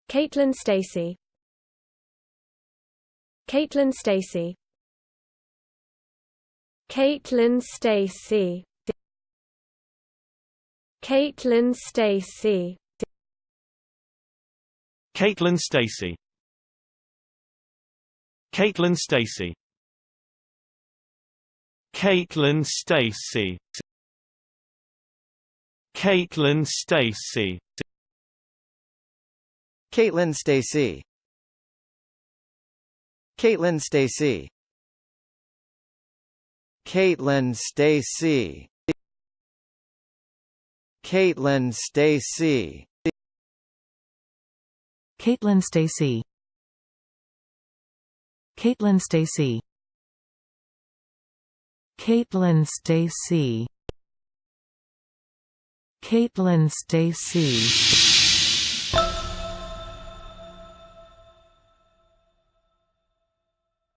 Caitlin Stasey. Caitlin Stasey. Caitlin Stasey. Caitlin Stasey. Caitlin Stasey. Caitlin Stasey. Caitlin Stasey. Caitlin Stasey. Caitlin Stasey. Caitlin Stasey. Caitlin Stasey. Caitlin Stasey. Caitlin Stasey. Caitlin Stasey. Caitlin Stasey. Caitlin Stasey.